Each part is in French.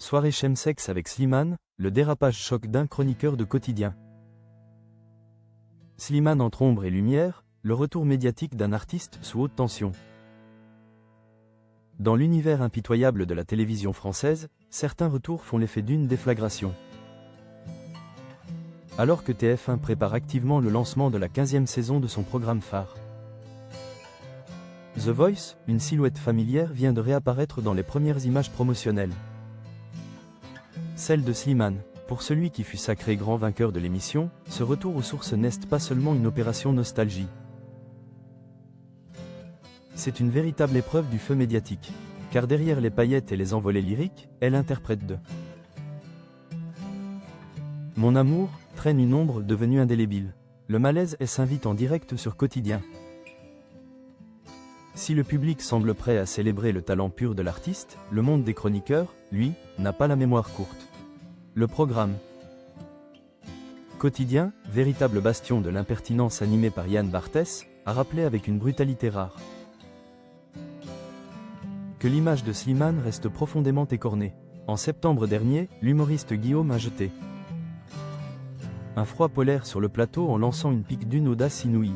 Soirée chemsex avec Slimane, le dérapage choc d'un chroniqueur de quotidien. Slimane entre ombre et lumière, le retour médiatique d'un artiste sous haute tension. Dans l'univers impitoyable de la télévision française, certains retours font l'effet d'une déflagration. Alors que TF1 prépare activement le lancement de la 15e saison de son programme phare. The Voice, une silhouette familière vient de réapparaître dans les premières images promotionnelles. Celle de Slimane. Pour celui qui fut sacré grand vainqueur de l'émission, ce retour aux sources n'est pas seulement une opération nostalgie. C'est une véritable épreuve du feu médiatique. Car derrière les paillettes et les envolées lyriques, elle interprète de Mon amour traîne une ombre devenue indélébile. Le malaise s'invite en direct sur Quotidien. Si le public semble prêt à célébrer le talent pur de l'artiste, le monde des chroniqueurs, lui, n'a pas la mémoire courte. Le programme Quotidien, véritable bastion de l'impertinence animé par Yann Barthès, a rappelé avec une brutalité rare que l'image de Slimane reste profondément écornée. En septembre dernier, l'humoriste Guillaume a jeté un froid polaire sur le plateau en lançant une pique d'une audace inouïe.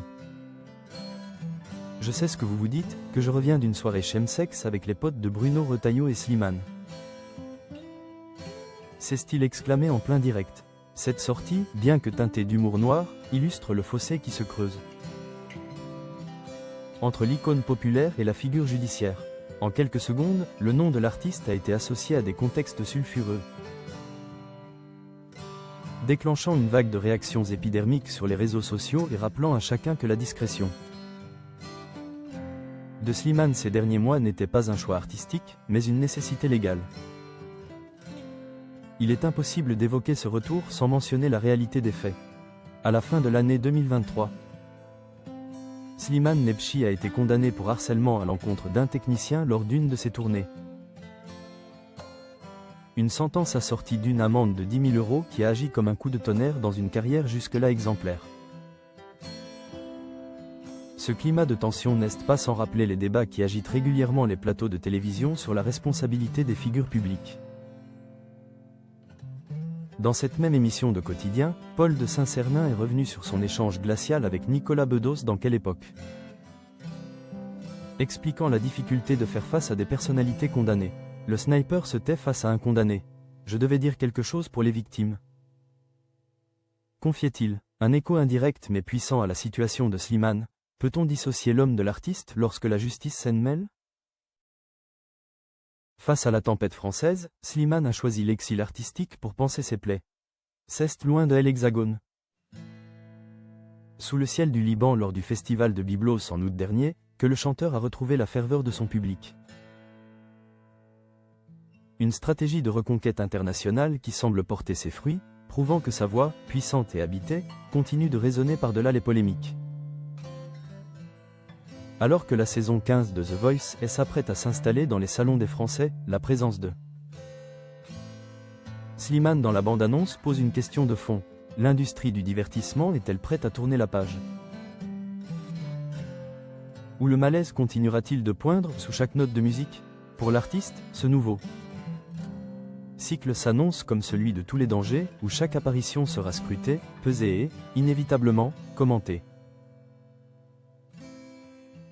Je sais ce que vous vous dites, que je reviens d'une soirée chemsex avec les potes de Bruno Retailleau et Slimane. S'est-il exclamé en plein direct. Cette sortie, bien que teintée d'humour noir, illustre le fossé qui se creuse entre l'icône populaire et la figure judiciaire. En quelques secondes, le nom de l'artiste a été associé à des contextes sulfureux, déclenchant une vague de réactions épidermiques sur les réseaux sociaux et rappelant à chacun que la discrétion de Slimane ces derniers mois n'était pas un choix artistique, mais une nécessité légale. Il est impossible d'évoquer ce retour sans mentionner la réalité des faits. À la fin de l'année 2023, Slimane Nebchi a été condamné pour harcèlement à l'encontre d'un technicien lors d'une de ses tournées. Une sentence assortie d'une amende de 10 000 € qui a agi comme un coup de tonnerre dans une carrière jusque-là exemplaire. Ce climat de tension n'est pas sans rappeler les débats qui agitent régulièrement les plateaux de télévision sur la responsabilité des figures publiques. Dans cette même émission de Quotidien, Paul de Saint-Cernin est revenu sur son échange glacial avec Nicolas Bedos dans Quelle époque, expliquant la difficulté de faire face à des personnalités condamnées. Le sniper se tait face à un condamné. Je devais dire quelque chose pour les victimes, confiait-il. Un écho indirect mais puissant à la situation de Slimane. Peut-on dissocier l'homme de l'artiste lorsque la justice s'en mêle? Face à la tempête française, Slimane a choisi l'exil artistique pour panser ses plaies. C'est loin de l'Hexagone. Sous le ciel du Liban lors du festival de Byblos en août dernier, que le chanteur a retrouvé la ferveur de son public. Une stratégie de reconquête internationale qui semble porter ses fruits, prouvant que sa voix, puissante et habitée, continue de résonner par-delà les polémiques. Alors que la saison 15 de The Voice s'apprête à s'installer dans les salons des Français, la présence de Slimane dans la bande-annonce pose une question de fond. L'industrie du divertissement est-elle prête à tourner la page? Ou le malaise continuera-t-il de poindre sous chaque note de musique? Pour l'artiste, ce nouveau cycle s'annonce comme celui de tous les dangers, où chaque apparition sera scrutée, pesée et, inévitablement, commentée.